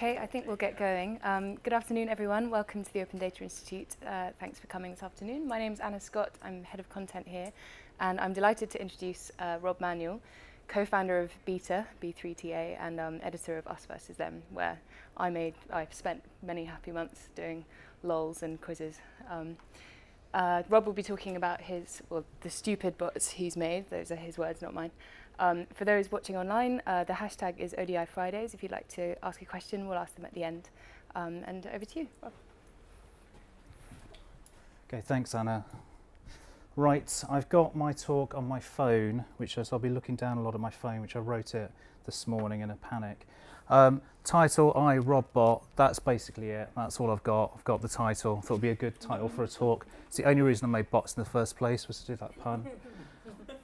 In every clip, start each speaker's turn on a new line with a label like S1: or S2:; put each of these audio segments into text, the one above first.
S1: Okay, I think we'll get going. Good afternoon, everyone. Welcome to the Open Data Institute. Thanks for coming this afternoon. My name's Anna Scott. I'm head of content here, and I'm delighted to introduce Rob Manuel, co-founder of Beta, B3TA, and editor of Us versus Them, where I've spent many happy months doing lols and quizzes. Rob will be talking about the stupid bots he's made. Those are his words, not mine. For those watching online, the hashtag is ODI Fridays. If you'd like to ask a question, we'll ask them at the end. And over to you, Rob.
S2: Okay, thanks, Anna. Right, I've got my talk on my phone, which is, I'll be looking down a lot at my phone, which I wrote it this morning in a panic. Title, Robbot, that's basically it. That's all I've got. I've got the title. Thought it'd be a good title for a talk. It's the only reason I made bots in the first place, was to do that pun.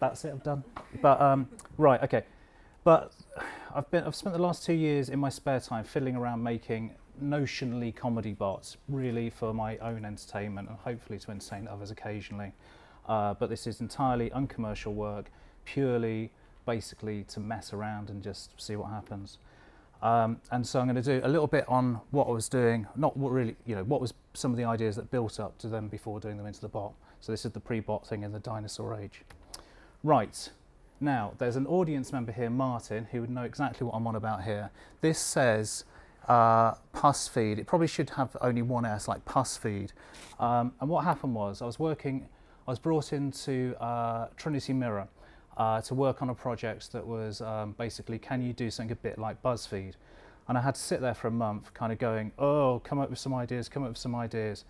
S2: That's it, I'm done. But right, okay. But I've spent the last 2 years in my spare time fiddling around making notionally comedy bots, really for my own entertainment and hopefully to entertain others occasionally. But this is entirely uncommercial work, purely, basically, to mess around and just see what happens. And so I'm going to do a little bit on what I was doing, not what really, what was some of the ideas that built up to them before doing them into the bot. So this is the pre-bot thing in the dinosaur age. Right, now there's an audience member here, Martin, who would know exactly what I'm on about here. This says pus feed. It probably should have only one S, like pus feed. And what happened was I was brought into Trinity Mirror to work on a project that was basically, can you do something a bit like BuzzFeed? And I had to sit there for a month kind of going, oh, come up with some ideas, come up with some ideas.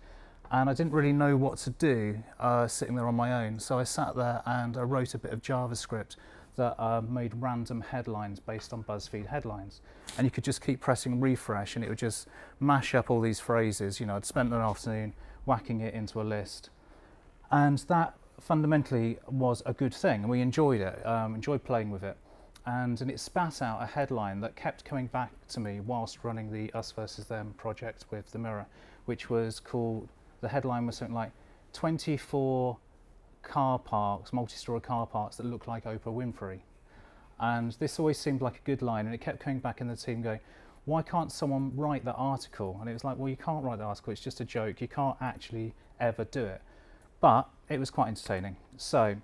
S2: And I didn't really know what to do sitting there on my own. So I sat there and I wrote a bit of JavaScript that made random headlines based on BuzzFeed headlines. And you could just keep pressing refresh and it would just mash up all these phrases. I'd spent an afternoon whacking it into a list. And that fundamentally was a good thing. And we enjoyed it, enjoyed playing with it. And it spat out a headline that kept coming back to me whilst running the Us versus Them project with the Mirror, which was called, the headline was something like 24 car parks, multi-story car parks that look like Oprah Winfrey. And this always seemed like a good line, and it kept coming back in the team going, why can't someone write that article? And it was like, well, you can't write the article, it's just a joke, you can't actually ever do it. But it was quite entertaining. So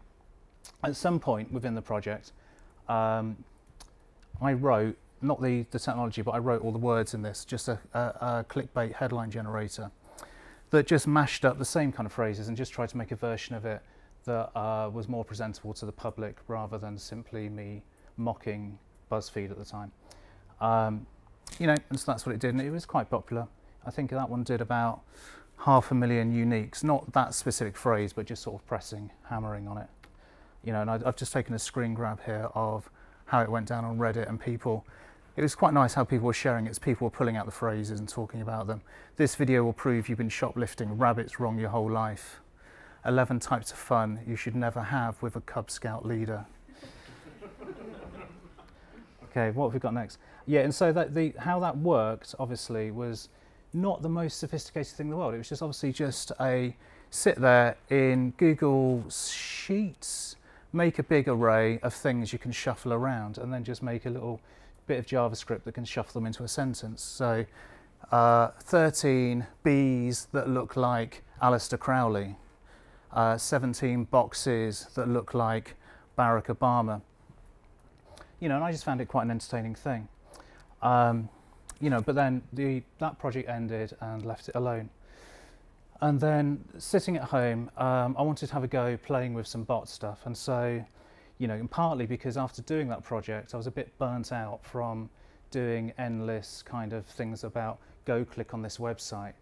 S2: at some point within the project, I wrote, not the technology, but I wrote all the words in this, just a clickbait headline generator that just mashed up the same kind of phrases and just tried to make a version of it that was more presentable to the public rather than simply me mocking BuzzFeed at the time. And so that's what it did, and it was quite popular. I think that one did about 500,000 uniques, not that specific phrase, but just sort of hammering on it. And I've just taken a screen grab here of how it went down on Reddit, and it was quite nice how people were sharing it. People were pulling out the phrases and talking about them. This video will prove you've been shoplifting rabbits wrong your whole life. 11 types of fun you should never have with a Cub Scout leader. Okay, what have we got next? Yeah, and so how that worked, obviously, was not the most sophisticated thing in the world. It was just obviously just sit there in Google Sheets, make a big array of things you can shuffle around, and then just make a little bit of JavaScript that can shuffle them into a sentence. So 13 bees that look like Aleister Crowley, 17 boxes that look like Barack Obama. And I just found it quite an entertaining thing. But then that project ended and left it alone. And then sitting at home, I wanted to have a go playing with some bot stuff. And so, and partly because after doing that project, I was a bit burnt out from doing endless kind of things about go click on this website.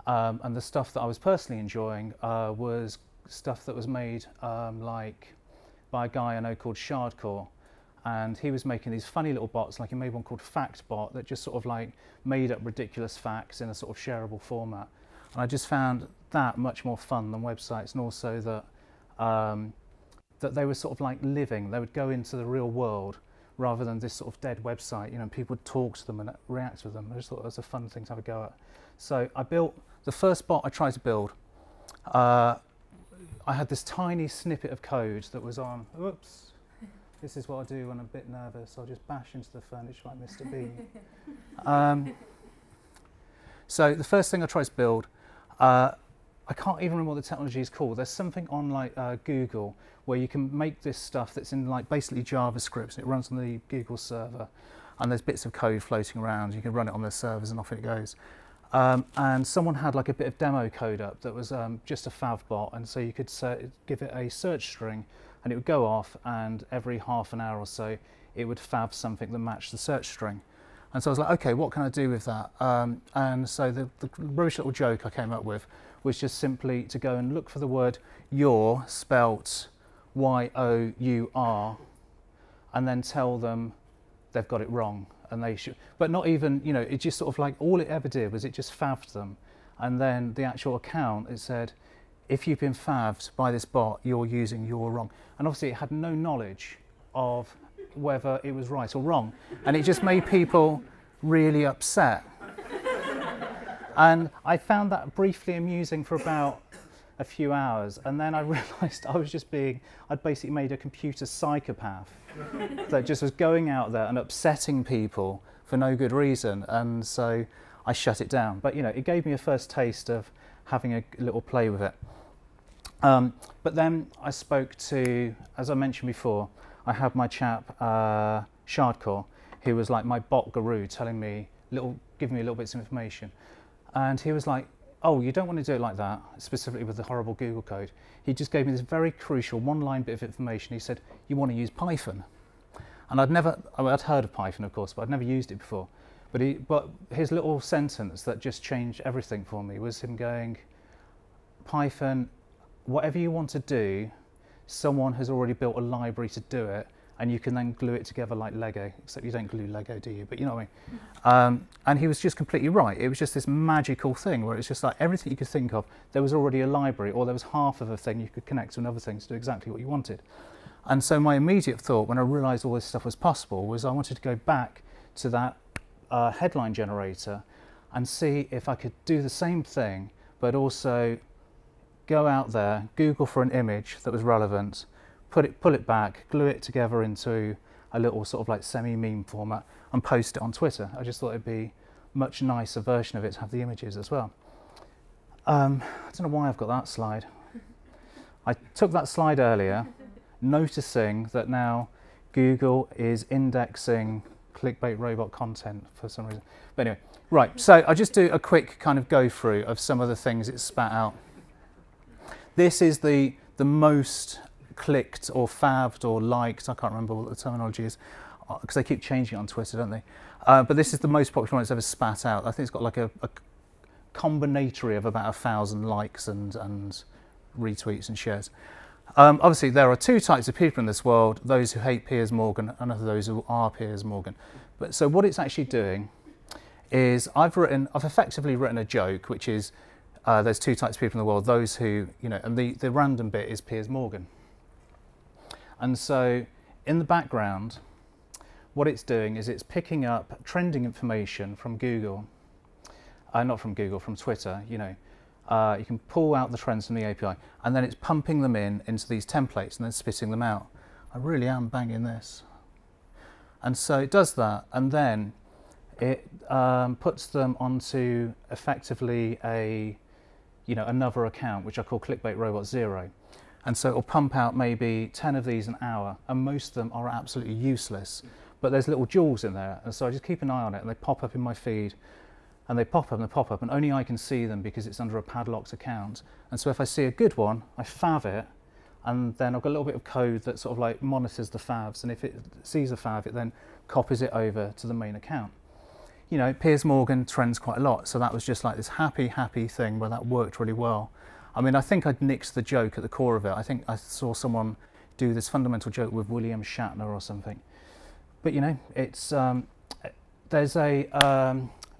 S2: And the stuff that I was personally enjoying was stuff that was made like by a guy I know called Shardcore. And he was making these funny little bots, like he made one called FactBot that just sort of like made up ridiculous facts in a sort of shareable format. And I just found that much more fun than websites, and also that that they were sort of like living. They would go into the real world rather than this sort of dead website. People would talk to them and react to them. I just thought it was a fun thing to have a go at. So I built the first bot I tried to build. I had this tiny snippet of code that was on. Whoops. This is what I do when I'm a bit nervous. I'll just bash into the furniture like Mr. Bean. So the first thing I tried to build, I can't even remember what the technology is called. There's something on like Google where you can make this stuff that's in like basically JavaScript. And it runs on the Google server, and there's bits of code floating around. You can run it on their servers, and off it goes. And someone had like a bit of demo code up that was just a favbot, and so you could give it a search string, and it would go off, and every half an hour or so, it would fav something that matched the search string. And so I was like, okay, what can I do with that? And so the rubbish little joke I came up with was just simply to go and look for the word your, spelt Y-O-U-R, and then tell them they've got it wrong, and they should, but not even, you know, it just sort of like, all it ever did was it just favved them. And then the actual account, it said, if you've been favved by this bot, you're using your wrong. And obviously it had no knowledge of whether it was right or wrong. And it just made people really upset. And I found that briefly amusing for about a few hours. And then I realized I was just I'd basically made a computer psychopath that just was going out there and upsetting people for no good reason. And so I shut it down. But, you know, it gave me a first taste of having a little play with it. But then I spoke to, as I mentioned before, I had my chap, Shardcore, who was like my bot guru, telling me, giving me little bits of information. And he was like, oh, you don't want to do it like that, specifically with the horrible Google code. He just gave me this very crucial one-line bit of information. He said, you want to use Python. And I'd heard of Python, of course, but I'd never used it before. But his little sentence that just changed everything for me was him going, Python, whatever you want to do, someone has already built a library to do it, and you can then glue it together like Lego, except you don't glue Lego, do you? But you know what I mean? And he was just completely right. It was just this magical thing where it's just like everything you could think of, there was already a library, or there was half of a thing you could connect to another thing to do exactly what you wanted. And so my immediate thought when I realized all this stuff was possible was I wanted to go back to that headline generator and see if I could do the same thing, but also go out there, Google for an image that was relevant, pull it back, glue it together into a little sort of like semi-meme format and post it on Twitter. I just thought it'd be a much nicer version of it to have the images as well. I don't know why I've got that slide. I took that slide earlier, noticing that now Google is indexing ClickbaitRobot content for some reason. But anyway, right, so I'll just do a quick kind of go through of some of the things it spat out. This is the most clicked or favved or liked, I can't remember what the terminology is, because they keep changing it on Twitter, don't they? But this is the most popular one it's ever spat out. I think it's got like a combinatory of about 1,000 likes and retweets and shares. Obviously, there are two types of people in this world, those who hate Piers Morgan and those who are Piers Morgan. But so what it's actually doing is I've effectively written a joke, which is there's two types of people in the world, those who, you know, and the random bit is Piers Morgan. And so in the background, what it's doing is it's picking up trending information from Google, not from Google, from Twitter, you know. You can pull out the trends from the API, and then it's pumping them into these templates and then spitting them out. I really am banging this. And so it does that, and then it puts them onto effectively another account, which I call ClickbaitRobot 0. And so it'll pump out maybe 10 of these an hour, and most of them are absolutely useless. But there's little jewels in there, and so I just keep an eye on it, and they pop up in my feed. And they pop up and they pop up, and only I can see them because it's under a padlocked account. And so if I see a good one, I fav it, and then I've got a little bit of code that sort of like monitors the favs, and if it sees a fav, it then copies it over to the main account. You know, Piers Morgan trends quite a lot, so that was just like this happy thing where that worked really well. I mean, I think I'd nicked the joke at the core of it. I think I saw someone do this fundamental joke with William Shatner or something. But you know, it's there's a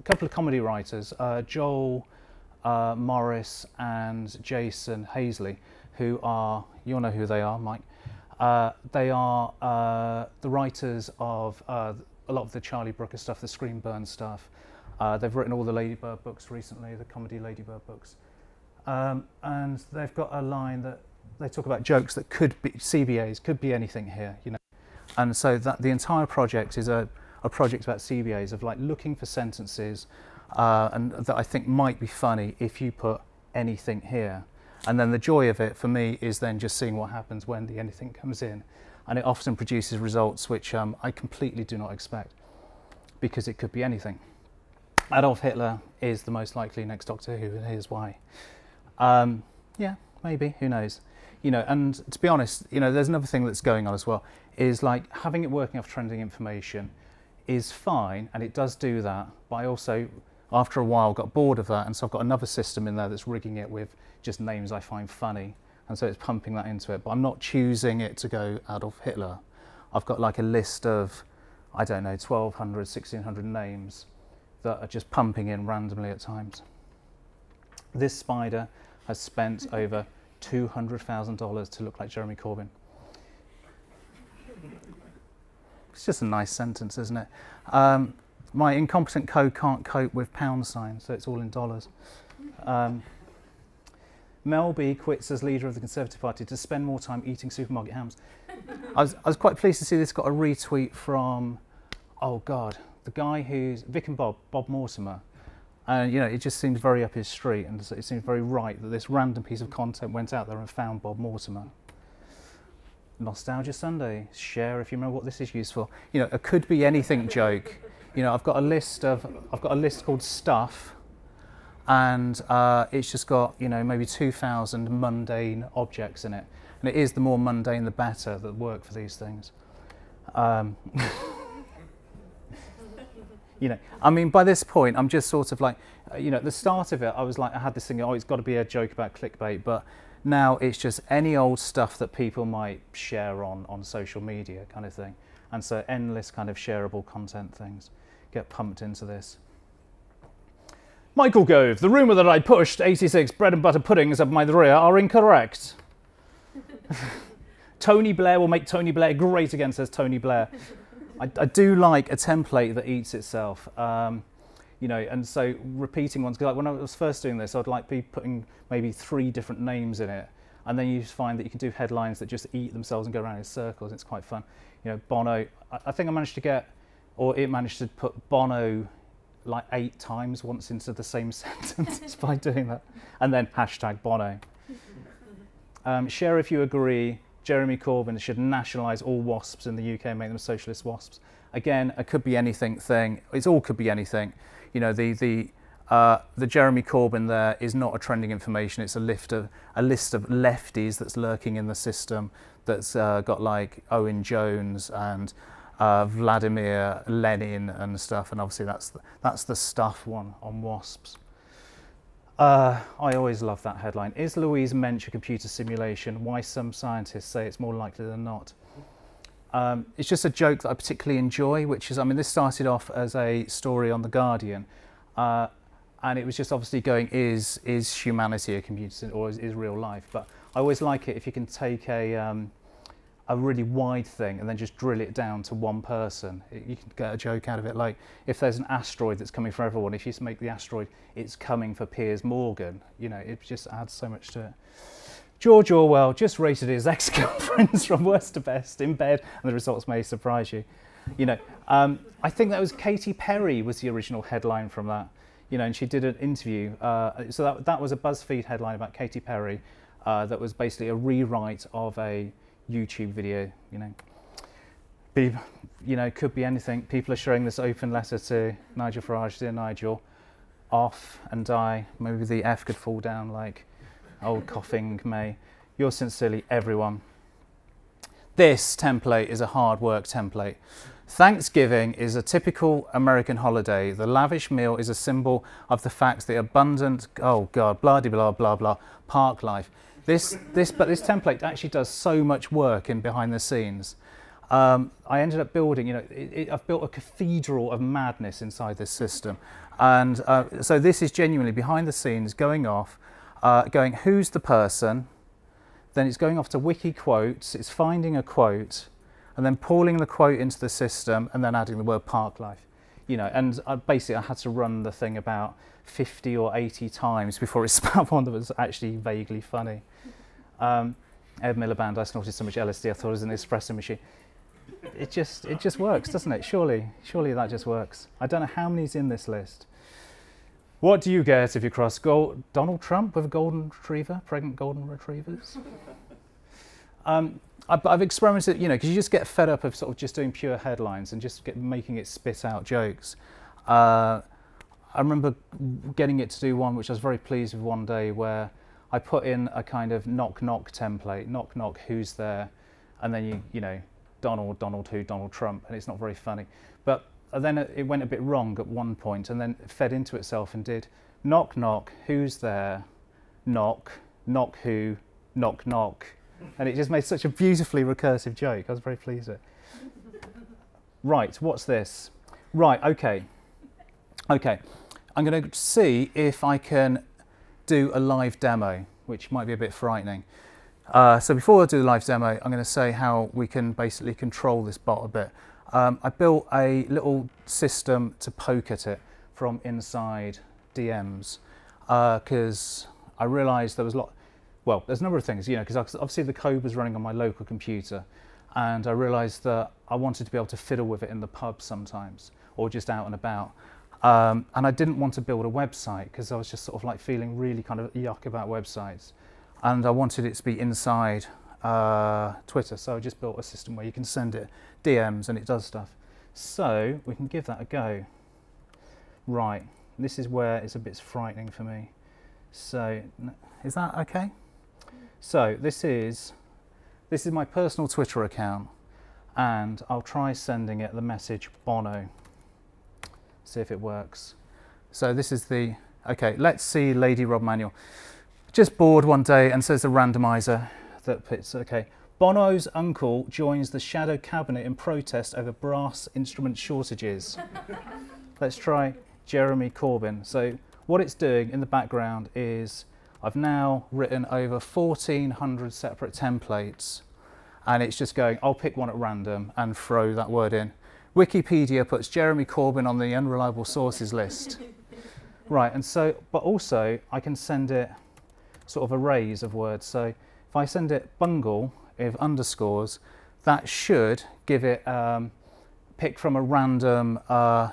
S2: couple of comedy writers, Joel Morris and Jason Hazley, who are, you'll know who they are, Mike. They are the writers of a lot of the Charlie Brooker stuff, the Screen Burn stuff. They've written all the Ladybird books recently, the comedy Ladybird books. And they've got a line that they talk about jokes that could be CBAs, could be anything here, you know. And so that the entire project is a project about CBAs, of like looking for sentences and that I think might be funny if you put anything here. And then the joy of it for me is then just seeing what happens when the anything comes in. And it often produces results which I completely do not expect, because it could be anything. Adolf Hitler is the most likely next Doctor Who, and here's why. Yeah, maybe, who knows? You know, and to be honest, you know, there's another thing that's going on as well, is like having it working off trending information is fine, and it does do that, but I also, after a while, got bored of that, and so I've got another system in there that's rigging it with just names I find funny, and so it's pumping that into it, but I'm not choosing it to go Adolf Hitler. I've got like a list of, I don't know, 1,200, 1,600 names that are just pumping in randomly at times. This spider has spent over $200,000 to look like Jeremy Corbyn. It's just a nice sentence, isn't it? My incompetent code can't cope with pound signs, so it's all in dollars. Mel B quits as leader of the Conservative Party to spend more time eating supermarket hams. I was quite pleased to see this got a retweet from, oh God, the guy who's Vic and Bob Mortimer. And you know, it just seemed very up his street, and it seemed very right that this random piece of content went out there and found Bob Mortimer. Nostalgia Sunday, share if you remember what this is used for. You know, a could be anything joke. You know, I've got a list called Stuff, and it's just got, you know, maybe 2,000 mundane objects in it. And it is the more mundane the better that work for these things. You know, I mean, by this point, I'm just sort of like, you know, at the start of it, I was like, I had this thing, oh, it's got to be a joke about clickbait, but now it's just any old stuff that people might share on social media kind of thing. And so endless kind of shareable content things get pumped into this. Michael Gove, the rumour that I pushed 86 bread and butter puddings up my rear are incorrect. Tony Blair will make Tony Blair great again, says Tony Blair. I do like a template that eats itself, you know, and so repeating ones, because like when I was first doing this, I'd like be putting maybe 3 different names in it, and then you find that you can do headlines that just eat themselves and go around in circles. It's quite fun. You know, Bono, I think I managed to get, or it managed to put Bono like 8 times once into the same sentence by doing that, and then hashtag Bono. Share if you agree. Jeremy Corbyn should nationalise all wasps in the UK and make them socialist wasps. Again, a could be anything thing. It's all could be anything. You know, the Jeremy Corbyn there is not a trending information. It's a list of lefties that's lurking in the system. That's got like Owen Jones and Vladimir Lenin and stuff. And obviously that's the stuff one on wasps. I always love that headline. Is Louise Mensch a computer simulation? Why some scientists say it's more likely than not. It's just a joke that I particularly enjoy, which is, I mean, this started off as a story on The Guardian, and it was just obviously going, is humanity a computer or is real life? But I always like it if you can take a really wide thing and then just drill it down to one person. You can get a joke out of it. Like if there's an asteroid that's coming for everyone, if you make the asteroid, it's coming for Piers Morgan. You know, it just adds so much to it. George Orwell just rated his ex-girlfriends from worst to best in bed, and the results may surprise you. You know, I think that was Katy Perry was the original headline from that. You know, and she did an interview. So that was a BuzzFeed headline about Katy Perry that was basically a rewrite of a YouTube video, you know, could be anything. People are sharing this open letter to Nigel Farage. Dear Nigel, off and die. Maybe the F could fall down like old coughing May. Yours sincerely, everyone. This template is a hard work template. Thanksgiving is a typical American holiday. The lavish meal is a symbol of the fact the abundant, oh God, blah blah blah blah, park life. But this template actually does so much work in behind the scenes. I ended up building, you know, I've built a cathedral of madness inside this system. And so this is genuinely behind the scenes going off, going who's the person, then it's going off to wiki quotes, it's finding a quote, and then pulling the quote into the system and then adding the word park life. You know, and basically I had to run the thing about 50 or 80 times before it spat one that was actually vaguely funny. Ed Miliband, I snorted so much LSD I thought it was an espresso machine. It just works, doesn't it? Surely that just works. I don't know how many's in this list. What do you get if you cross Donald Trump with a golden retriever, pregnant golden retrievers? I've experimented, you know, because you just get fed up of sort of just doing pure headlines and just making it spit out jokes. I remember getting it to do one which I was very pleased with one day, where I put in a kind of knock knock template, knock knock, who's there, and then you know, Donald who, Donald Trump, and it's not very funny. But then it went a bit wrong at one point, and then it fed into itself and did knock knock, who's there, knock who, knock knock, and it just made such a beautifully recursive joke. I was very pleased with it. Right, what's this? Right, okay. I'm going to see if I can do a live demo, which might be a bit frightening. So before I do the live demo, I'm going to say how we can basically control this bot a bit. I built a little system to poke at it from inside DMs, because I realised there was there's a number of things, you know, because obviously the code was running on my local computer, and I realised that I wanted to be able to fiddle with it in the pub sometimes, or just out and about. And I didn't want to build a website because I was just sort of like feeling really kind of yuck about websites, and I wanted it to be inside Twitter, so I just built a system where you can send it DMs and it does stuff. So we can give that a go. Right, this is where it's a bit frightening for me. So is that okay? So this is my personal Twitter account, and I'll try sending it the message Bono. See if it works. So this is the, okay, let's see Lady Rob Manuel. Just bored one day and says a randomizer that puts, okay, Bono's uncle joins the shadow cabinet in protest over brass instrument shortages. Let's try Jeremy Corbyn. So what it's doing in the background is I've now written over 1,400 separate templates, and it's just going, I'll pick one at random and throw that word in. Wikipedia puts Jeremy Corbyn on the unreliable sources list. Right, and so, but also I can send it sort of arrays of words. So if I send it bungle with underscores, that should give it pick from a random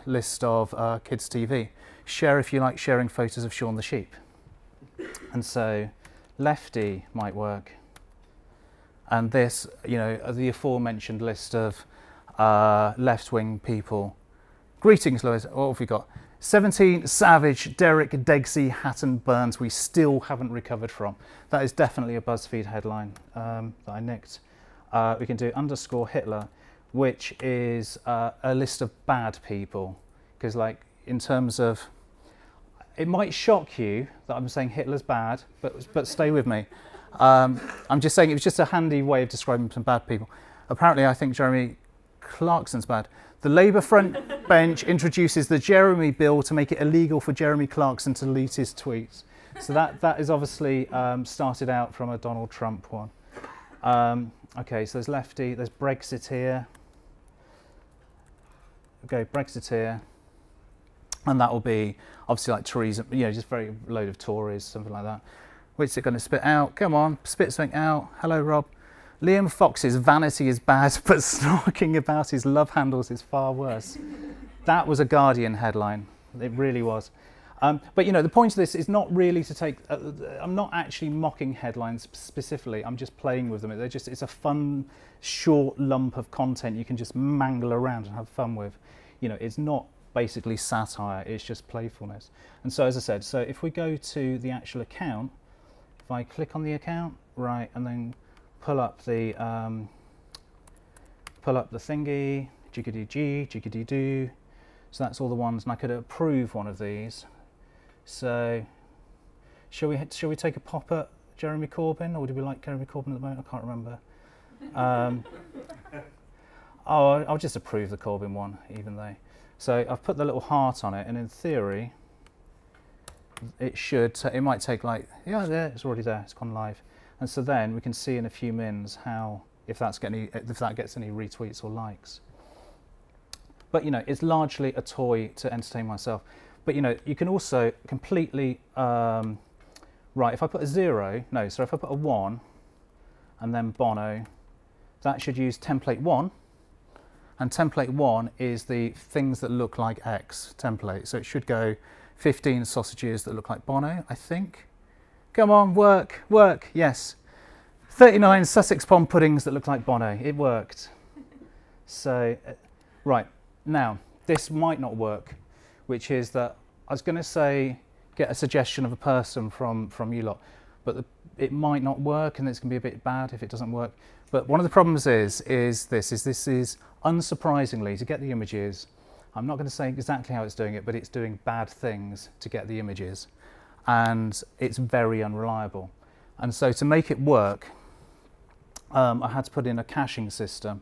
S2: list of kids TV. Share if you like sharing photos of Shaun the Sheep. And so lefty might work. And this, you know, the aforementioned list of left-wing people. Greetings, Lewis. What have we got? 17 Savage, Derek, Degsy, Hatton, Burns we still haven't recovered from. That is definitely a BuzzFeed headline that I nicked. We can do underscore Hitler, which is a list of bad people. Because like, in terms of, it might shock you that I'm saying Hitler's bad, but stay with me. I'm just saying it was just a handy way of describing some bad people. Apparently I think Jeremy Clarkson's bad. The Labour front bench introduces the Jeremy Bill to make it illegal for Jeremy Clarkson to delete his tweets. So that is obviously started out from a Donald Trump one. Okay, so there's lefty, there's Brexit here. Okay, Brexit here. And that will be obviously like Theresa, you know, just very load of Tories, something like that. What's it going to spit out? Come on, spit something out. Hello, Rob. Liam Fox's vanity is bad, but snorking about his love handles is far worse. That was a Guardian headline. It really was. But, you know, the point of this is not really to take... I'm not actually mocking headlines specifically. I'm just playing with them. It's a fun, short lump of content you can just mangle around and have fun with. You know, it's not basically satire. It's just playfulness. And so, as I said, so if we go to the actual account, if I click on the account, right, and then pull up the thingy, jiggity-gee, jiggity-doo. So that's all the ones, and I could approve one of these. So, shall we take a pop at Jeremy Corbyn, or do we like Jeremy Corbyn at the moment? I can't remember. Oh, I'll just approve the Corbyn one, even though. So I've put the little heart on it, and in theory, it might take like, yeah, there, it's already there, it's gone live. And so then we can see in a few mins how, if that gets any retweets or likes. But, you know, it's largely a toy to entertain myself. But, you know, you can also completely, right, if I put a 0, no, so if I put a 1 and then Bono, that should use template 1. And template 1 is the things that look like X template. So it should go 15 sausages that look like Bono, I think. Come on, work, work, yes. 39 Sussex pond puddings that look like Bono. It worked. So, right, now, this might not work, which is that I was going to say get a suggestion of a person from you lot, but it might not work, and it's going to be a bit bad if it doesn't work. But one of the problems is this is unsurprisingly, to get the images, I'm not going to say exactly how it's doing it, but it's doing bad things to get the images, and it's very unreliable. And so to make it work, I had to put in a caching system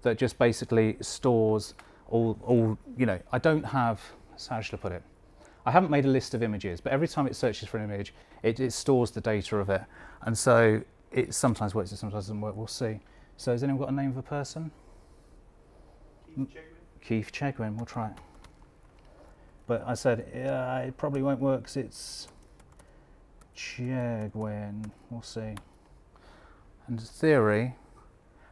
S2: that just basically stores all you know, I don't have, how should I put it? I haven't made a list of images, but every time it searches for an image, it stores the data of it. And so it sometimes works, it sometimes doesn't work, we'll see. So has anyone got a name of a person? Keith Chegwin, we'll try it. But I said, yeah, it probably won't work because it's Chegwin, we'll see. And theory,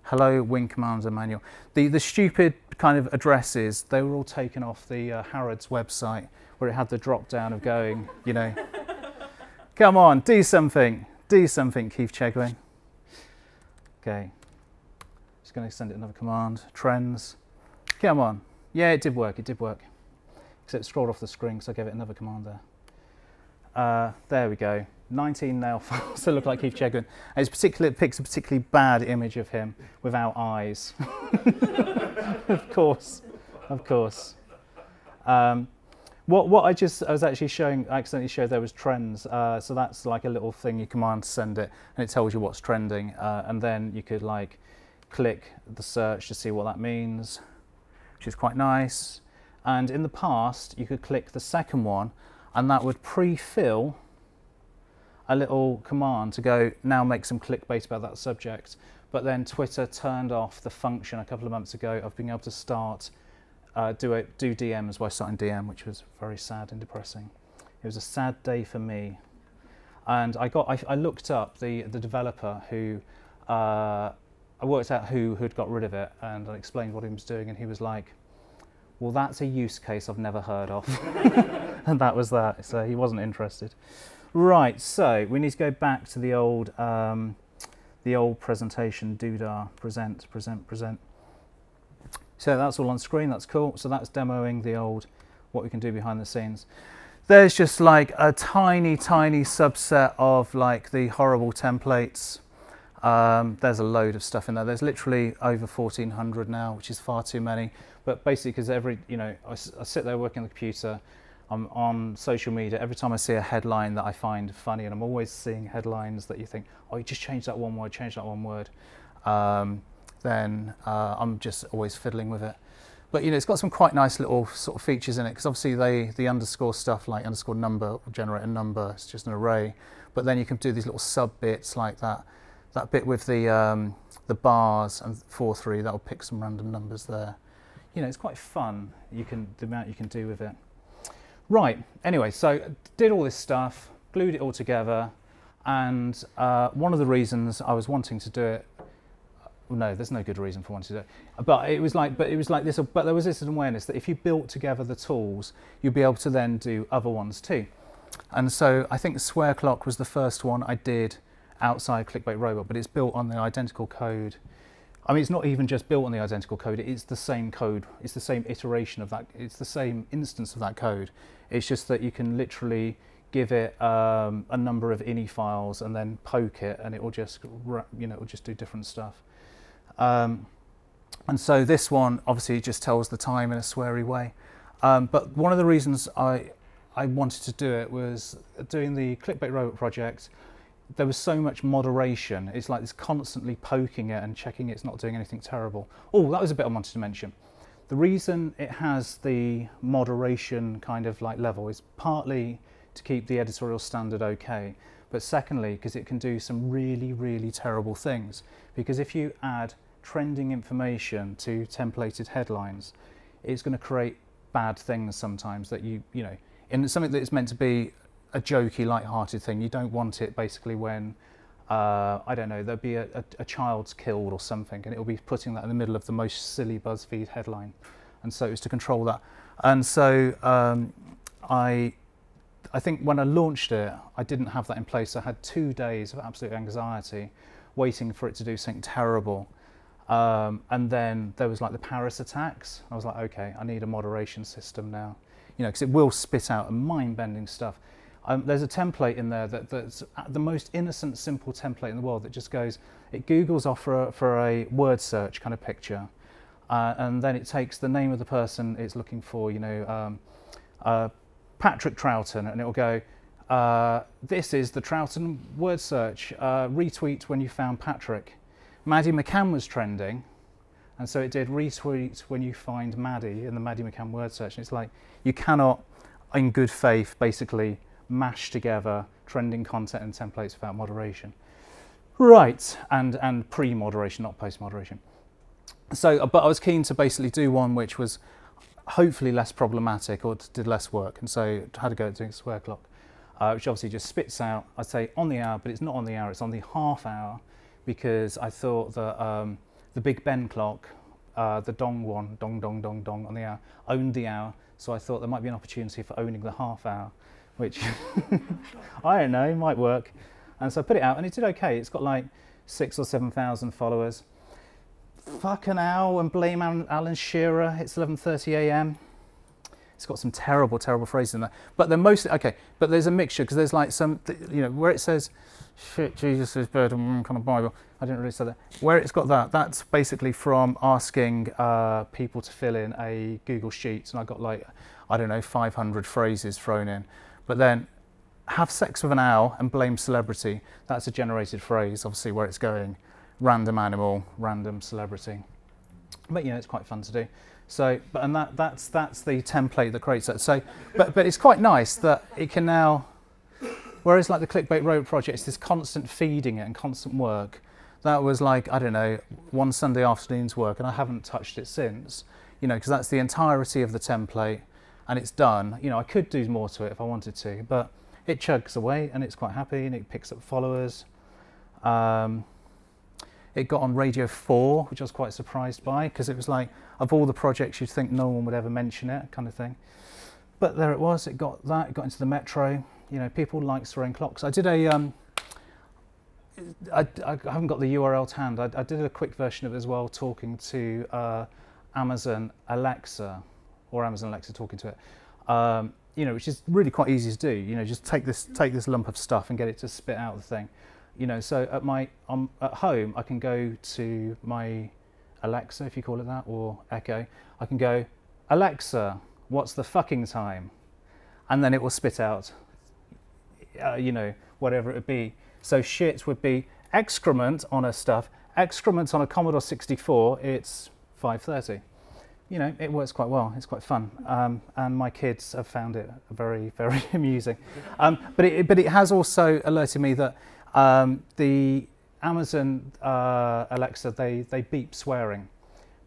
S2: hello, Wing Commander Manuel. The stupid kind of addresses, they were all taken off the Harrods website where it had the drop down of going, you know. Come on, do something, Keith Chegwin. Okay, just going to send it another command, trends. Come on, yeah, it did work, except it scrolled off the screen, so I gave it another command there. There we go. 19 nail files that look like Keith Chegwin. And it picks a particularly bad image of him without eyes. Of course. What I was actually showing, I accidentally showed there was trends. So that's like a little thing you command to send it, and it tells you what's trending. And then you could like click the search to see what that means, which is quite nice. And in the past, you could click the second one, and that would pre-fill a little command to go, now make some clickbait about that subject. But then Twitter turned off the function a couple of months ago of being able to start, do DMs by starting DM, which was very sad and depressing. It was a sad day for me. And I looked up the developer who, I worked out who'd got rid of it, and I explained what he was doing, and he was like, well, that's a use case I've never heard of. And that was that, so he wasn't interested. Right, so we need to go back to the old presentation, doodah, present. So that's all on screen, that's cool. So that's demoing the old, what we can do behind the scenes. There's just like a tiny subset of like the horrible templates. There's a load of stuff in there. There's literally over 1,400 now, which is far too many. But basically, because I sit there working on the computer, I'm on social media, every time I see a headline that I find funny, and I'm always seeing headlines that you think, oh, you just changed that one word, then I'm just always fiddling with it. But it's got some quite nice little sort of features in it, because obviously the underscore stuff, like underscore number, will generate a number, it's just an array. But then you can do these little sub bits like that bit with the bars and 4-3, that'll pick some random numbers there. It's quite fun, the amount you can do with it. Right, anyway, so did all this stuff, glued it all together, and one of the reasons I was wanting to do it, no, there's no good reason for wanting to do it, but there was this awareness that if you built together the tools, you'd be able to then do other ones too. And so I think Swear Clock was the first one I did outside ClickbaitRobot, but it's built on the identical code. I mean, it's not even just built on the identical code, it's the same code, it's the same iteration of that, it's the same instance of that code. It's just that you can literally give it a number of ini files and then poke it, and it will just, it'll just do different stuff. And so this one obviously just tells the time in a sweary way. But one of the reasons I wanted to do it was doing the ClickbaitRobot project. There was so much moderation. It's like it's constantly poking it and checking it's not doing anything terrible. Oh, that was a bit I wanted to mention. The reason it has the moderation kind of like level is partly to keep the editorial standard okay, but secondly because it can do some really terrible things. Because if you add trending information to templated headlines, it's going to create bad things sometimes that in something that is meant to be a jokey, light-hearted thing. You don't want it basically when, I don't know, there'll be a child's killed or something, and it'll be putting that in the middle of the most silly BuzzFeed headline. And so it's to control that. And so I I think when I launched it, I didn't have that in place. I had 2 days of absolute anxiety waiting for it to do something terrible. And then there was like the Paris attacks. I was like, okay, I need a moderation system now, you know, because it will spit out mind-bending stuff. There's a template in there that's the most innocent, simple template in the world that just goes, it Googles off for a word search kind of picture, and then it takes the name of the person it's looking for, you know, Patrick Troughton, and it will go, this is the Troughton word search, retweet when you found Patrick. Maddie McCann was trending, and so it did retweet when you find Maddie in the Maddie McCann word search. And it's like, you cannot, in good faith, basically mash together trending content and templates without moderation. Right, and pre-moderation, not post-moderation. So, but I was keen to basically do one which was hopefully less problematic or did less work, and so I had to go at doing a square clock, which obviously just spits out, I'd say on the hour, but it's not on the hour, it's on the half hour, because I thought that the Big Ben clock, the dong one, dong, dong, dong, dong on the hour, owned the hour, so I thought there might be an opportunity for owning the half hour, which I don't know, might work. And so I put it out, and it did okay. It's got like 6,000 or 7,000 followers. Fucking hell, and blame Alan Shearer, it's 11:30 a.m. It's got some terrible, terrible phrases in there. But they're mostly, okay, but there's a mixture, because there's like some, you know, where it says, shit, Jesus is better than kind of Bible. I didn't really say that. Where it's got that, that's basically from asking people to fill in a Google Sheets, and I got like, I don't know, 500 phrases thrown in. But then, have sex with an owl and blame celebrity, that's a generated phrase, obviously, where it's going. Random animal, random celebrity. But, you know, it's quite fun to do. So, but, and that's the template that creates that. So, but it's quite nice that it can now, whereas like the ClickbaitRobot project, it's this constant feeding it and constant work. That was like, I don't know, one Sunday afternoon's work, and I haven't touched it since, you know, because that's the entirety of the template, and it's done. You know, I could do more to it if I wanted to, but it chugs away, and it's quite happy, and it picks up followers. It got on Radio 4, which I was quite surprised by, because it was like, of all the projects you'd think no one would ever mention it, kind of thing. But there it was, it got that, it got into the Metro. You know, people like throwing clocks. I did a, I haven't got the URL to hand, I did a quick version of it as well, talking to Amazon Alexa, or Amazon Alexa talking to it. You know, which is really quite easy to do. You know, just take this lump of stuff and get it to spit out the thing. You know, so at home, I can go to my Alexa, if you call it that, or Echo. I can go, Alexa, what's the fucking time? And then it will spit out, you know, whatever it would be. So shit would be excrement on a stuff. Excrement on a Commodore 64, it's 5:30. You know, it works quite well. It's quite fun, and my kids have found it very, very amusing. But it has also alerted me that the Amazon Alexa, they beep swearing,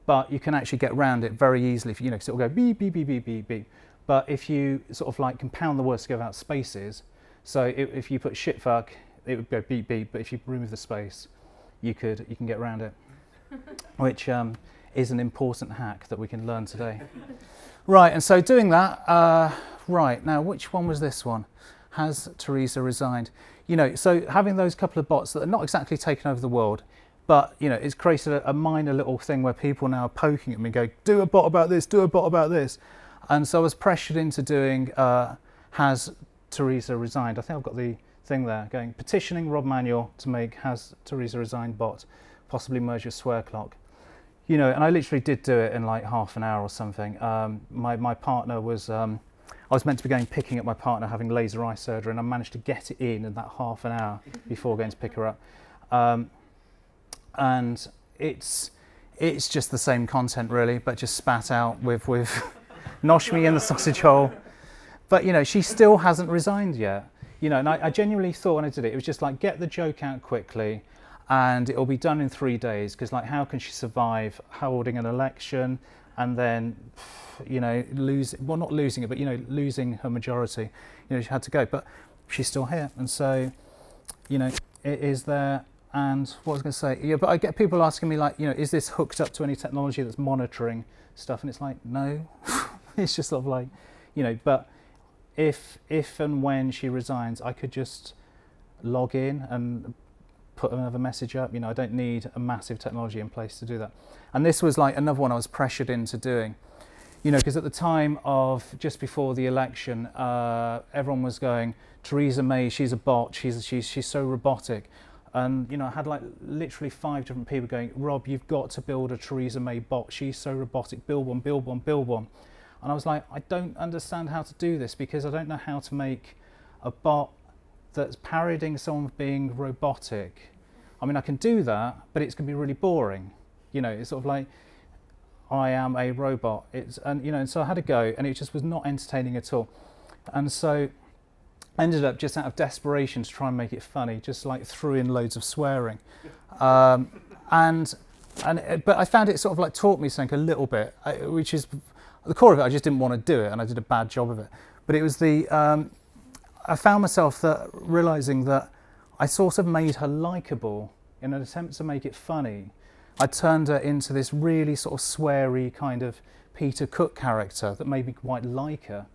S2: but you can actually get around it very easily. If, you know, because it will go beep beep beep beep beep beep. But if you sort of like compound the words together without spaces, so if you put shit fuck, it would go beep beep. But if you remove the space, you can get around it, which is an important hack that we can learn today. Right, and so doing that, right, now which one was this one? Has Theresa resigned? You know, so having those couple of bots that are not exactly taking over the world, but, you know, it's created a minor little thing where people now are poking at me and go, do a bot about this, do a bot about this. And so I was pressured into doing, has Theresa resigned? I think I've got the thing there going, petitioning Rob Manuel to make has Theresa resigned bot, possibly merge with swear clock. You know, and I literally did do it in like half an hour or something. My partner was, I was meant to be going picking up my partner having laser eye surgery, and I managed to get it in that half an hour before going to pick her up. And it's just the same content really, but just spat out with nosh me in the sausage hole. But you know, she still hasn't resigned yet. You know, and I genuinely thought when I did it, it was just like, get the joke out quickly, and it'll be done in 3 days, because like, how can she survive holding an election and then, you know, well, not losing it, but, you know, losing her majority. You know, she had to go, but she's still here, and so, you know, it is there. And what I was going to say, yeah, but I get people asking me like, you know, is this hooked up to any technology that's monitoring stuff? And it's like, no. It's just sort of like, you know, but if and when she resigns, I could just log in and put another message up. You know, I don't need a massive technology in place to do that. And this was like another one I was pressured into doing. You know, because at the time of just before the election, everyone was going, Theresa May, she's a bot, she's so robotic. And, you know, I had like literally 5 different people going, Rob, you've got to build a Theresa May bot. She's so robotic, build one, build one, build one. And I was like, I don't understand how to do this because I don't know how to make a bot that's parodying someone being robotic. I mean, I can do that, but it's going to be really boring. You know, it's sort of like, I am a robot. And you know, and so I had a go, and it just was not entertaining at all. And so I ended up, just out of desperation to try and make it funny, just like threw in loads of swearing. But I found it sort of like taught me something a little bit, which is the core of it. I just didn't want to do it, and I did a bad job of it. But it was I found myself realizing that I sort of made her likable in an attempt to make it funny. I turned her into this really sort of sweary kind of Peter Cook character that made me quite like her.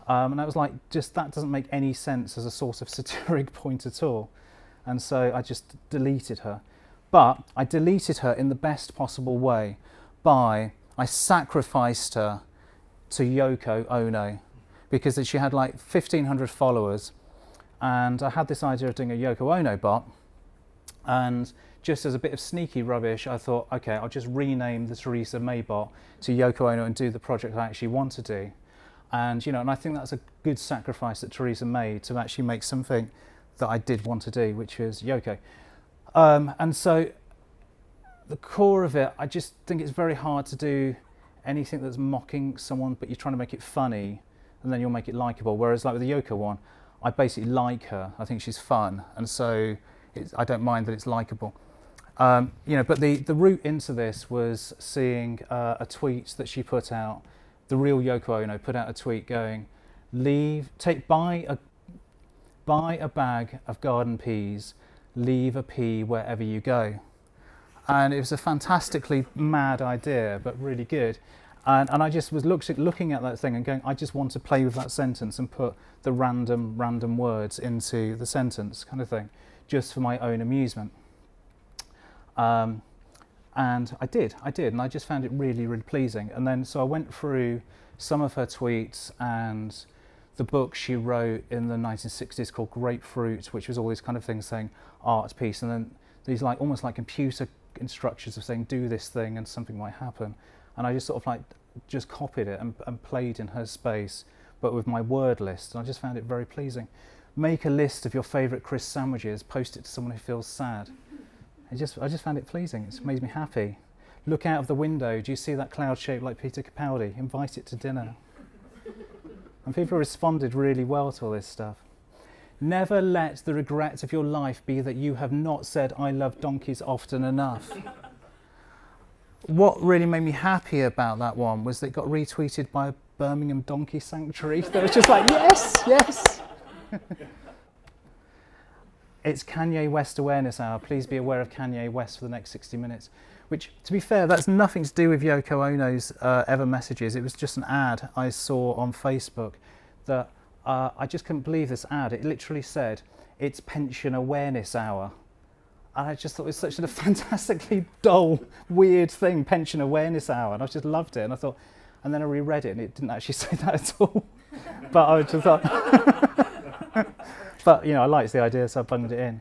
S2: And I was like, that doesn't make any sense as a sort of satiric point at all. And so I just deleted her. But I deleted her in the best possible way I sacrificed her to Yoko Ono, because she had like 1,500 followers. And I had this idea of doing a Yoko Ono bot. And just as a bit of sneaky rubbish, I thought, okay, I'll just rename the Theresa May bot to Yoko Ono and do the project I actually want to do. And, you know, and I think that's a good sacrifice that Theresa made to actually make something that I did want to do, which was Yoko. And so the core of it, I just think it's very hard to do anything that's mocking someone, but you're trying to make it funny, and then you'll make it likable. Whereas like with the Yoko one, I basically like her. I think she's fun, and so I don't mind that it's likable. You know, but the route into this was seeing a tweet that she put out. The real Yoko Ono put out a tweet going, buy a bag of garden peas, leave a pea wherever you go. And it was a fantastically mad idea, but really good. And I just was looking at that thing and going, I just want to play with that sentence and put the random words into the sentence kind of thing, just for my own amusement. And I did, and I just found it really, really pleasing. And then, so I went through some of her tweets and the book she wrote in the 1960s called Grapefruit, which was all these kind of things saying art piece, and then these like almost like computer instructions of saying do this thing and something might happen. And I just sort of like just copied it and played in her space, but with my word list, and I just found it very pleasing. Make a list of your favourite crisp sandwiches, post it to someone who feels sad. I just found it pleasing. It's made me happy. Look out of the window. Do you see that cloud shaped like Peter Capaldi? Invite it to dinner. And people responded really well to all this stuff. Never let the regret of your life be that you have not said I love donkeys often enough. What really made me happy about that one was that it got retweeted by a Birmingham donkey sanctuary. That was just like, yes, yes. It's Kanye West Awareness Hour. Please be aware of Kanye West for the next 60 minutes. Which, to be fair, that's nothing to do with Yoko Ono's ever messages. It was just an ad I saw on Facebook that I just couldn't believe this ad. It literally said, it's Pension Awareness Hour. And I just thought it was such a fantastically dull, weird thing, Pension Awareness Hour. And I just loved it. And I thought, and then I reread it and it didn't actually say that at all. But I just thought, but, you know, I liked the idea, so I bunged it in.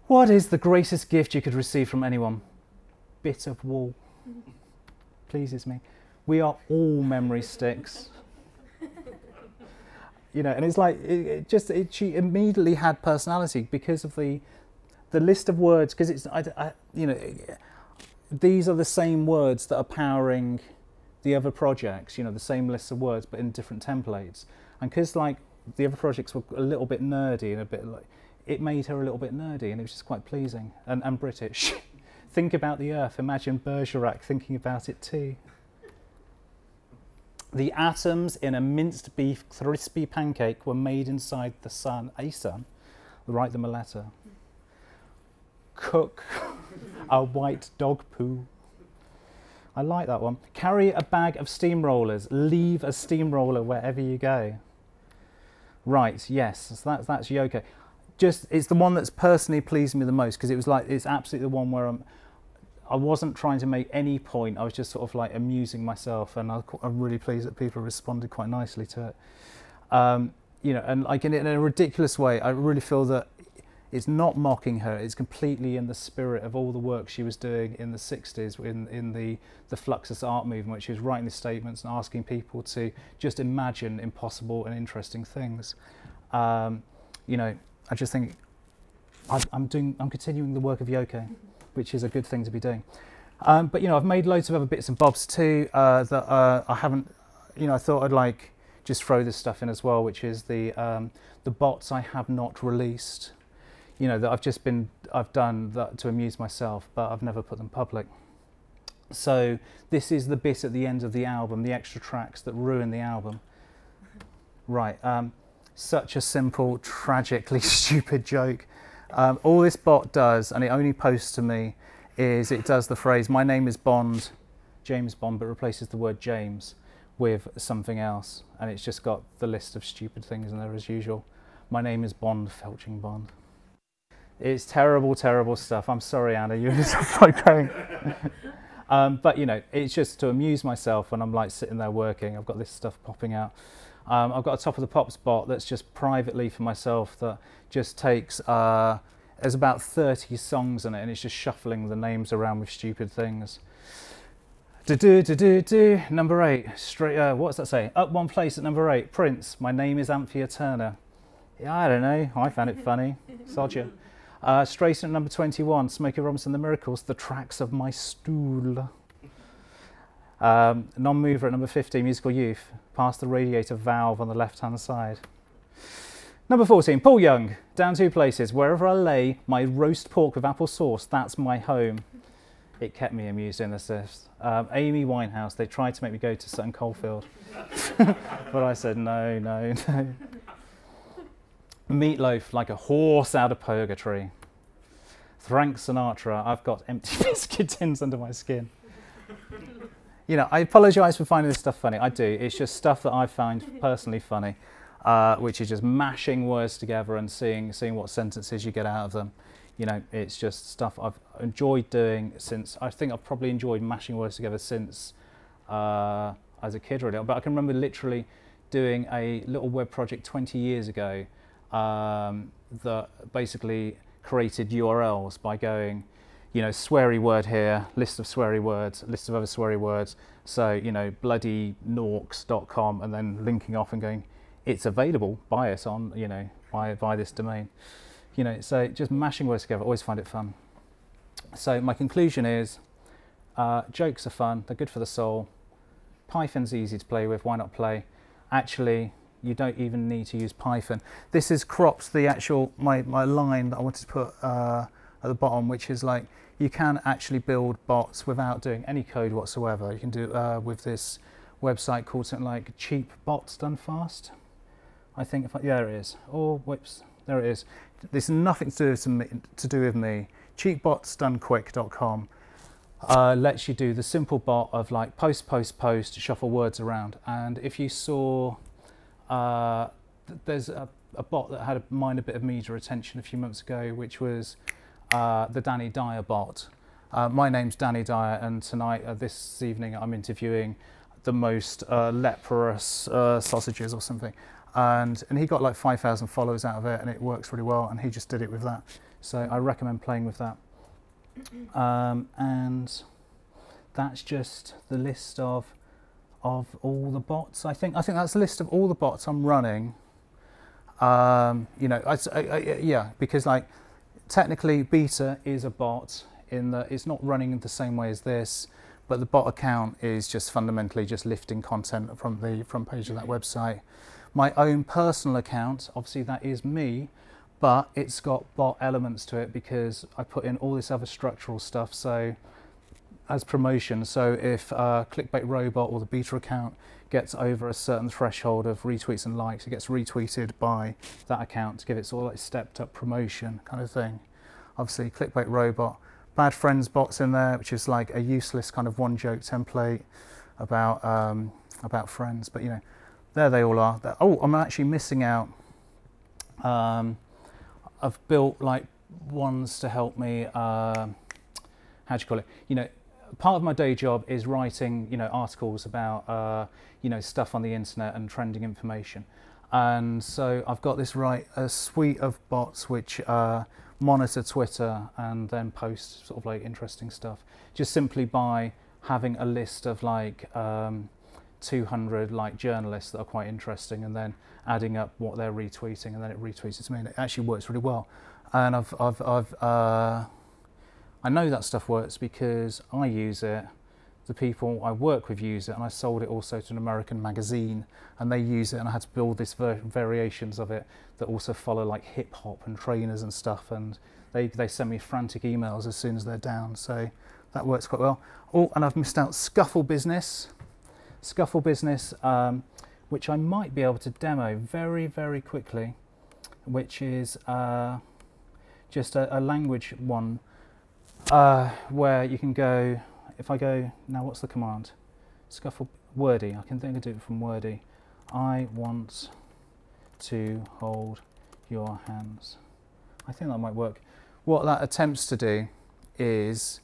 S2: What is the greatest gift you could receive from anyone? Bit of wool. Pleases me. We are all memory sticks. You know, and it's like, she immediately had personality because of the list of words, because it's, you know, these are the same words that are powering the other projects, you know, the same list of words, but in different templates. And because, like, the other projects were a little bit nerdy and a bit like, it made her a little bit nerdy, and it was just quite pleasing and British. Think about the earth, imagine Bergerac thinking about it too. The atoms in a minced beef crispy pancake were made inside the sun, a sun, write them a letter. Cook a white dog poo. I like that one. Carry a bag of steamrollers, leave a steamroller wherever you go. Right, yes, so that's Yoko. Just, it's the one that's personally pleased me the most, because it was like, it's absolutely the one where I wasn't trying to make any point, I was just sort of like amusing myself, and I'm really pleased that people responded quite nicely to it. You know, and like in a ridiculous way, I really feel that it's not mocking her, it's completely in the spirit of all the work she was doing in the 60s in the Fluxus art movement. She was writing the statements and asking people to just imagine impossible and interesting things. You know, I just think I'm continuing the work of Yoko, which is a good thing to be doing. But you know, I've made loads of other bits and bobs too that I haven't, you know, I thought I'd like just throw this stuff in as well, which is the bots I have not released. You know, that I've done that to amuse myself, but I've never put them public. So this is the bit at the end of the album, the extra tracks that ruin the album. Right, such a simple, tragically stupid joke. All this bot does, and it only posts to me, is it does the phrase, my name is Bond, James Bond, but replaces the word James with something else. And it's just got the list of stupid things in there as usual. My name is Bond, Felching Bond. It's terrible, terrible stuff. I'm sorry, Anna, you're just like going. But you know, it's just to amuse myself when I'm like sitting there working. I've got this stuff popping out. I've got a Top of the Pops bot that's just privately for myself that just takes, there's about 30 songs in it, and it's just shuffling the names around with stupid things. Number 8, straight, what's that say? Up one place at number 8, Prince, my name is Anthea Turner. Yeah, I don't know, I found it funny, sod you. Straight at number 21, Smokey Robinson, The Miracles, The Tracks of My Stool. Non-mover at number 50, Musical Youth, Past the Radiator Valve on the left-hand side. Number 14, Paul Young, down 2 places, Wherever I Lay, My Roast Pork with Apple Sauce, That's My Home. It kept me amused in this list. Amy Winehouse, they tried to make me go to Sutton Coldfield, but I said no, no, no. Meatloaf, Like a Horse Out of Purgatory. Frank Sinatra, I've got empty biscuit tins under my skin. You know, I apologise for finding this stuff funny. I do. It's just stuff that I find personally funny, which is just mashing words together and seeing what sentences you get out of them. You know, it's just stuff I've enjoyed doing since, I think I've probably enjoyed mashing words together since as a kid really. But I can remember literally doing a little web project 20 years ago that basically created URLs by going, you know, sweary word here, list of sweary words, list of other sweary words. So, you know, bloodynorks.com, and then linking off and going, it's available, buy it on, you know, buy this domain. You know, so just mashing words together, always find it fun. So my conclusion is, jokes are fun, they're good for the soul. Python's easy to play with, why not play? Actually, you don't even need to use Python. This is cropped the actual, my line that I wanted to put at the bottom, which is like, you can actually build bots without doing any code whatsoever. You can do it with this website called something like Cheap Bots Done Fast. I think, yeah, there it is. Oh, whoops, there it is. There's nothing to do with me. Cheapbotsdonequick.com lets you do the simple bot of like post, shuffle words around. And if you saw, there's a bot that had a minor bit of media attention a few months ago, which was the Danny Dyer bot. My name's Danny Dyer, and tonight, this evening, I'm interviewing the most leprous sausages or something. And he got like 5,000 followers out of it, and it works really well, and he just did it with that. So I recommend playing with that. And that's just the list of all the bots. I think that's the list of all the bots I'm running. You know, yeah, because like technically beta is a bot in that it's not running in the same way as this, but the bot account is just fundamentally just lifting content from the front page of that website. My own personal account, obviously that is me, but it's got bot elements to it because I put in all this other structural stuff. So as promotion, so if ClickbaitRobot or the beta account gets over a certain threshold of retweets and likes, it gets retweeted by that account to give it sort of like stepped up promotion kind of thing. Obviously ClickbaitRobot, Bad Friends bots in there, which is like a useless kind of one joke template about friends, but you know, there they all are. Oh, I'm actually missing out. I've built like ones to help me, how do you call it? You know, part of my day job is writing, you know, articles about, you know, stuff on the internet and trending information. And so I've got this a suite of bots which monitor Twitter and then post sort of like interesting stuff, just simply by having a list of like 200 like journalists that are quite interesting, and then adding up what they're retweeting, and then it retweets it to me, and it actually works really well. And I know that stuff works because I use it, the people I work with use it, and I sold it also to an American magazine, and they use it, and I had to build these variations of it that also follow like hip hop and trainers and stuff, and they send me frantic emails as soon as they're down, so that works quite well. Oh, and I've missed out Scuffle Business, which I might be able to demo very, very quickly, which is just a language one, where you can go, if I go, now what's the command? Scuffle, Wordy, I can think I do it from Wordy. I want to hold your hands. I think that might work. What that attempts to do is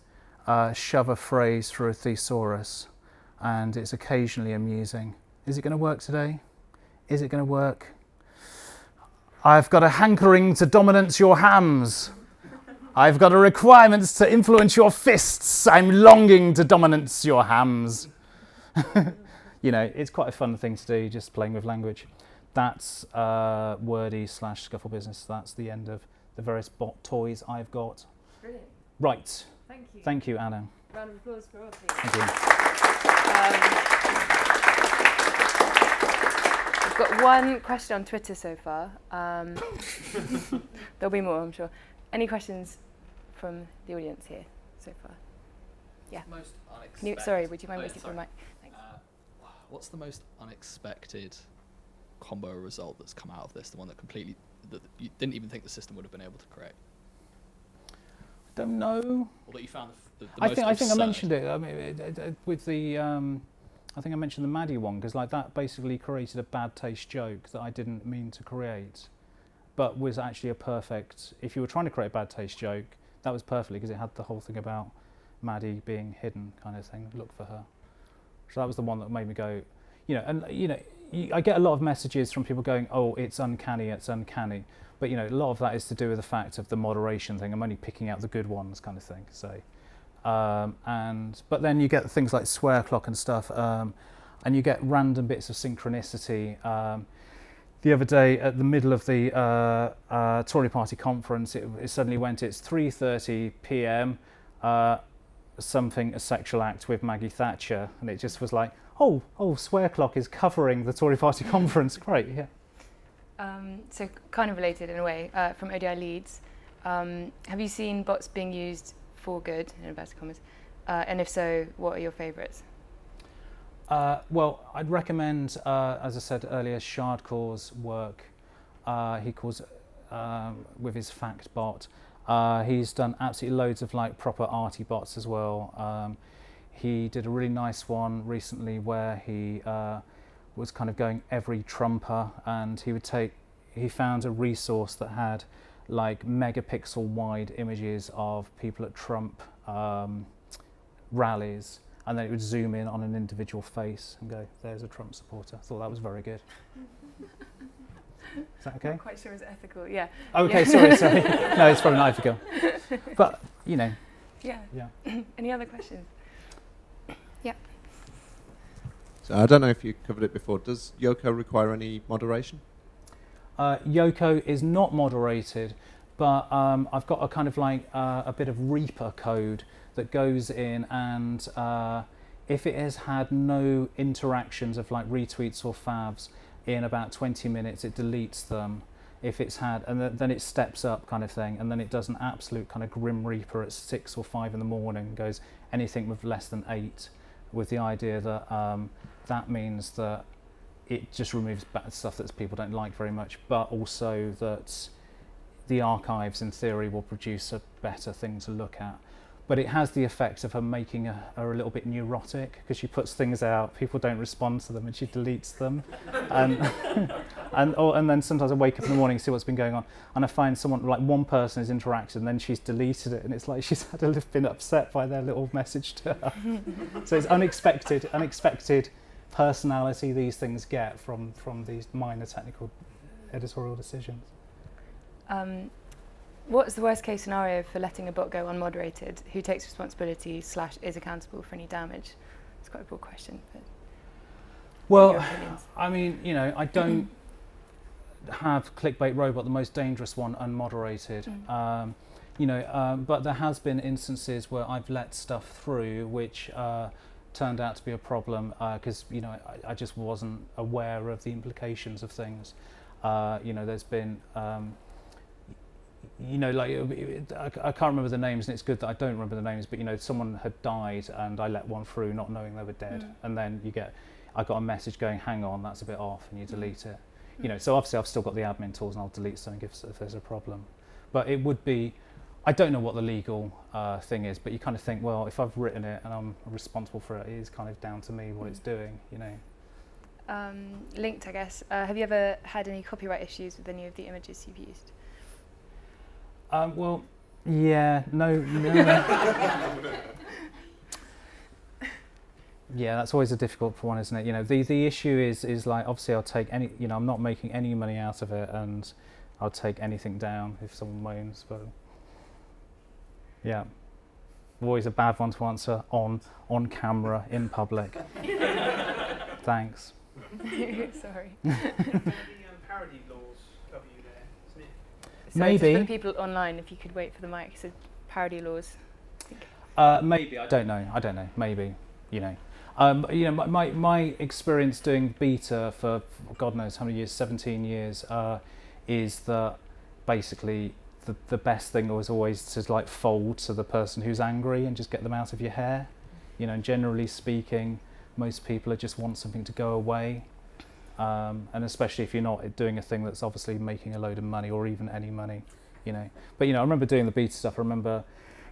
S2: shove a phrase through a thesaurus, and it's occasionally amusing. Is it going to work today? Is it going to work? I've got a hankering to dominance your hams. I've got a requirement to influence your fists. I'm longing to dominance your hams. You know, it's quite a fun thing to do, just playing with language. That's Wordy/Scuffle Business. That's the end of the various bot toys I've got.
S1: Brilliant.
S2: Right.
S1: Thank you.
S2: Thank you, Anna.
S1: Round of applause for all, please.
S2: Thank you.
S1: We've got one question on Twitter so far. There'll be more, I'm sure. Any questions from the audience here so far? Yeah.
S3: Most unexpected.
S1: Sorry, would you mind waiting for the mic? Thanks.
S3: What's the most unexpected combo result that's come out of this? The one that that you didn't even think the system would have been able to create?
S2: I don't know.
S3: Or that you found the
S2: I
S3: most
S2: think I mentioned
S3: absurd?
S2: it. I mean, with the I think I mentioned the Maddie one, because like that basically created a bad taste joke that I didn't mean to create, but was actually a perfect. If you were trying to create a bad taste joke, that was perfectly, because it had the whole thing about Maddie being hidden, kind of thing. Look for her. So that was the one that made me go, you know, and you know, I get a lot of messages from people going, oh, it's uncanny, but you know, a lot of that is to do with the fact of the moderation thing. I'm only picking out the good ones, kind of thing. So, but then you get things like swear clock and stuff, and you get random bits of synchronicity. The other day, at the middle of the Tory party conference, it suddenly went, it's 3:30 p.m. Something, a sexual act with Maggie Thatcher, and it just was like, oh, swear clock is covering the Tory party conference. Great, yeah.
S1: So kind of related in a way, from ODI Leeds, have you seen bots being used for good, in inverted commas? And if so, what are your favourites?
S2: Well, I'd recommend, as I said earlier, Shardcore's work. He calls with his fact bot. He's done absolutely loads of like proper arty bots as well. He did a really nice one recently where he was kind of going every Trumper, and he found a resource that had like megapixel wide images of people at Trump rallies, and then it would zoom in on an individual face and go, there's a Trump supporter. I thought that was very good. Is that okay?
S1: I'm not quite sure it's ethical, yeah.
S2: Okay,
S1: yeah.
S2: sorry. No, it's probably not ethical. But, you know.
S1: Yeah. Any other questions? Yeah.
S4: So I don't know if you covered it before. Does Yoko require any moderation?
S2: Yoko is not moderated, but I've got a kind of like a bit of Reaper code that goes in, and if it has had no interactions of like retweets or favs in about 20 minutes, it deletes them. If it's had, and then it steps up kind of thing, and then it does an absolute kind of Grim Reaper at 6 or 5 in the morning and goes anything with less than 8, with the idea that that means that it just removes bad stuff that people don't like very much, but also that the archives in theory will produce a better thing to look at. but it has the effect of her making her a little bit neurotic, because she puts things out, people don't respond to them, and she deletes them. And then sometimes I wake up in the morning and see what's been going on, and I find someone, like one person has interacted and then she's deleted it, and it's like she's been upset by their little message to her. So it's unexpected personality these things get from these minor technical editorial decisions.
S1: What's the worst case scenario for letting a bot go unmoderated? Who takes responsibility / is accountable for any damage? It's quite a broad question. But
S2: well, I mean, you know, I don't have ClickbaitRobot, the most dangerous one, unmoderated. You know, but there has been instances where I've let stuff through which turned out to be a problem because, you know, I just wasn't aware of the implications of things. You know, there's been you know, like I can't remember the names, and it's good that I don't remember the names, but you know, someone had died and I let one through not knowing they were dead, and then I got a message going, hang on, that's a bit off, and you delete it. You know, so obviously I've still got the admin tools and I'll delete something if there's a problem. But it would be, I don't know what the legal thing is, but you kind of think, well, if I've written it and I'm responsible for it, it is kind of down to me what it's doing, you know.
S1: Linked, I guess. Have you ever had any copyright issues with any of the images you've used?
S2: Well, yeah, no. Yeah, that's always a difficult one, isn't it? You know, the issue is like, obviously I'll take any, you know, I'm not making any money out of it, and I'll take anything down if someone moans, but yeah. Always a bad one to answer on camera, in public. Thanks.
S1: Sorry.
S5: Parody laws cover you there, isn't it?
S1: So
S2: Maybe.
S1: For the people online, if you could wait for the mic, so parody laws.
S2: Maybe, I don't know, maybe, you know. You know, my experience doing beta for God knows how many years, 17 years, is that basically the best thing was always to like fold to the person who's angry and just get them out of your hair. You know, and generally speaking, most people just want something to go away. And especially if you're not doing a thing that's obviously making a load of money or even any money, you know. But, you know, I remember doing the beta stuff. I remember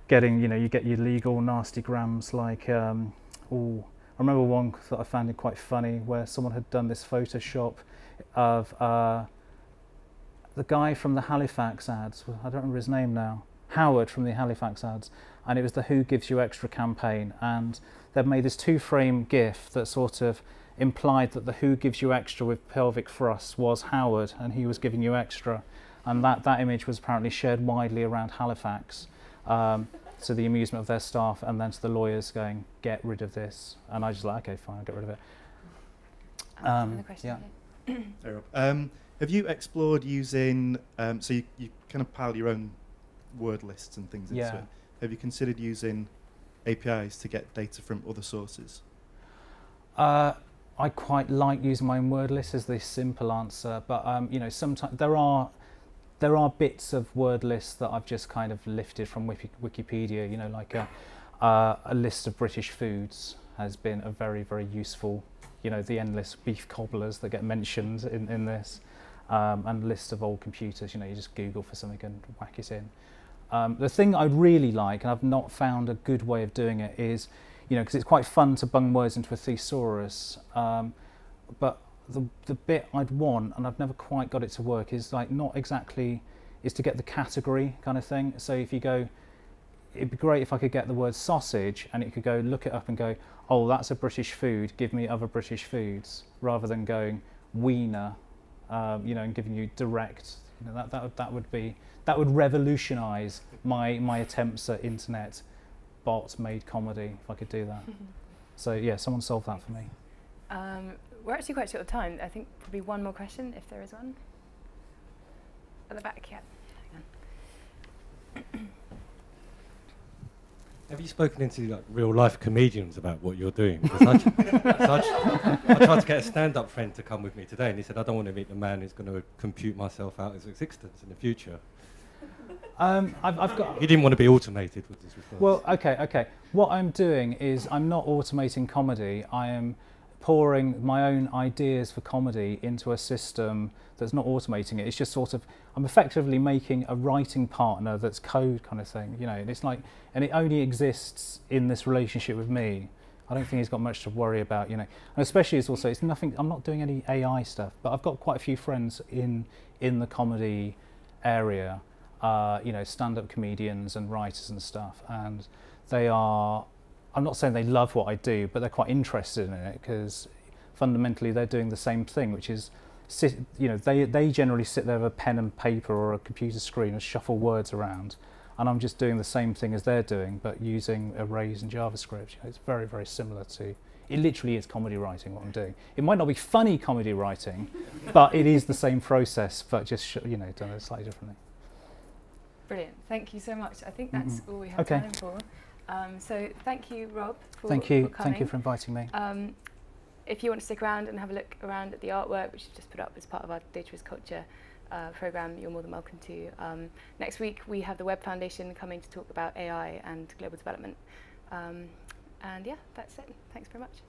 S2: getting, you know, you get your legal nasty grams like, I remember one that I found quite funny where someone had done this Photoshop of the guy from the Halifax ads. I don't remember his name now. Howard from the Halifax ads. And it was the Who Gives You Extra campaign. And they'd made this 2-frame GIF that sort of implied that the Who Gives You Extra with pelvic thrust was Howard, and he was giving you extra. And that image was apparently shared widely around Halifax. To the amusement of their staff, and then to the lawyers going, get rid of this. And I just like, okay, fine, I'll get rid of it.
S1: Another question.
S2: Yeah.
S6: Have you explored using, so you kind of pile your own word lists and things into it. Have you considered using APIs to get data from other sources?
S2: I quite like using my own word list as the simple answer, but you know, sometimes there are bits of word lists that I've just kind of lifted from Wikipedia, you know, like a list of British foods has been a very, very useful, you know, the endless beef cobblers that get mentioned in this, and a list of old computers, you know, you just Google for something and whack it in. The thing I'd really like, and I've not found a good way of doing it, is, you know, because it's quite fun to bung words into a thesaurus, but the bit I'd want, and I've never quite got it to work, is like is to get the category kind of thing. So if you go, it'd be great if I could get the word sausage and it could go look it up and go, oh, that's a British food, give me other British foods, rather than going wiener, you know, and giving you direct. You know, that would revolutionise my attempts at internet bot-made comedy if I could do that. So yeah, someone solve that for me.
S1: We're actually quite short of time. I think probably one more question, if there is one. At the back, yeah. Hang on.
S7: Have you spoken into like real life comedians about what you're doing? Because I tried to get a stand-up friend to come with me today, and he said, I don't want to meet the man who's going to compute myself out as existence in the future.
S2: I've got.
S7: He didn't want to be automated with this response.
S2: Well, okay. What I'm doing is I'm not automating comedy. I am pouring my own ideas for comedy into a system that's not automating it. It's just sort of, I'm effectively making a writing partner that's code kind of thing, you know, and it's like, and it only exists in this relationship with me. I don't think he's got much to worry about, you know, and especially it's also, it's nothing, I'm not doing any AI stuff, but I've got quite a few friends in the comedy area, you know, stand-up comedians and writers and stuff, and they are, I'm not saying they love what I do, but they're quite interested in it because fundamentally they're doing the same thing, which is, you know, they generally sit there with a pen and paper or a computer screen and shuffle words around, and I'm just doing the same thing as they're doing, but using arrays and JavaScript. You know, it's very, very similar to, it literally is comedy writing what I'm doing. It might not be funny comedy writing, but it is the same process, but just, you know, done it slightly differently.
S1: Brilliant. Thank you so much. I think that's all we have time for. So thank you, Rob, for
S2: Thank you.
S1: for coming.
S2: Thank you for inviting me.
S1: If you want to stick around and have a look around at the artwork, which is just put up as part of our Data is Culture program, you're more than welcome to. Next week, we have the Web Foundation coming to talk about AI and global development. And yeah, that's it. Thanks very much.